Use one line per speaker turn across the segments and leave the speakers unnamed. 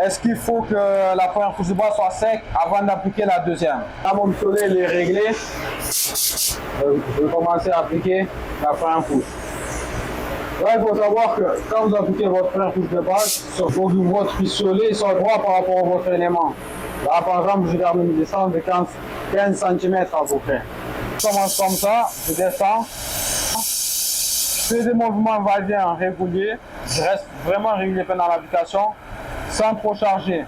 Est-ce qu'il faut que la première couche de base soit sec avant d'appliquer la deuxième? Là, mon pistolet il est réglé. Je vais commencer à appliquer la première couche. Là, il faut savoir que quand vous appliquez votre première couche de base, il faut que votre pistolet soit droit par rapport à votre élément. Là, par exemple, je garde une distance de 15 cm à peu près. Je commence comme ça, je descends. Je fais des mouvements va-et-vient réguliers. Je reste vraiment régulier pendant l'application, sans trop charger.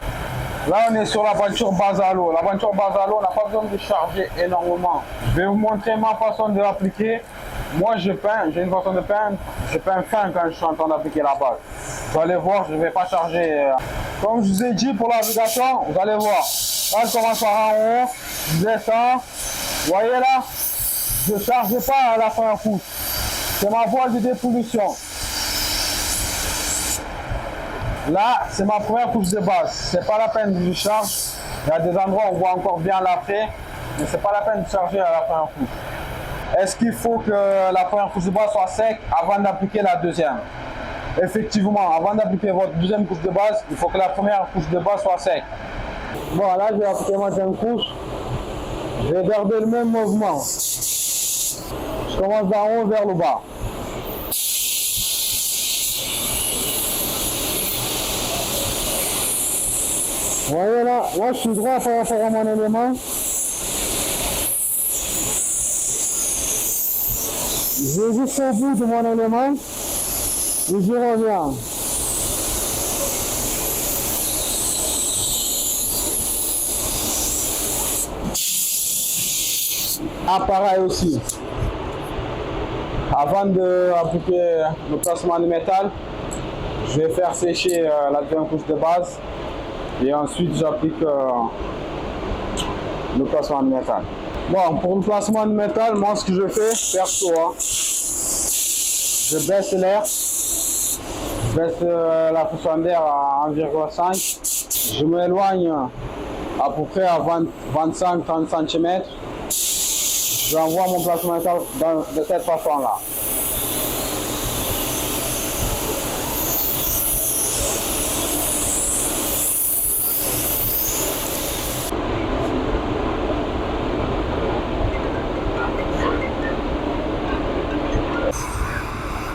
Là, on est sur la voiture base à l'eau. La voiture base à l'eau, on n'a pas besoin de charger énormément. Je vais vous montrer ma façon de l'appliquer. Moi, je peins, j'ai une façon de peindre. Je peins fin quand je suis en train d'appliquer la base. Vous allez voir, je ne vais pas charger. Comme je vous ai dit pour l'application, vous allez voir. Là, je commence par en haut, je descends. Vous voyez là, je ne charge pas à la première couche. C'est ma voie de dépollution. Là, c'est ma première couche de base. C'est pas la peine de charge. Il y a des endroits où on voit encore bien l'après, mais c'est pas la peine de charger à la première couche. Est-ce qu'il faut que la première couche de base soit sec avant d'appliquer la deuxième? Effectivement, avant d'appliquer votre deuxième couche de base, il faut que la première couche de base soit sec. Bon, là, je vais appliquer ma deuxième couche. Je vais garder le même mouvement. Je commence d'en haut vers le bas. Vous voyez là, je suis droit par rapport à mon élément. Je vais jusqu'au bout de mon élément et je reviens. Ah, pareil aussi. Avant d'appliquer le placement de métal, je vais faire sécher la deuxième couche de base et ensuite j'applique le placement de métal. Bon, pour le placement de métal, moi ce que je fais, perso, je baisse l'air, je baisse la pression d'air à 1,5, je m'éloigne à peu près à 25-30 cm. J'envoie mon placement de métal de cette façon-là.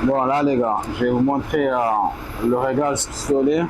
Bon là les gars, je vais vous montrer le réglage pistolet.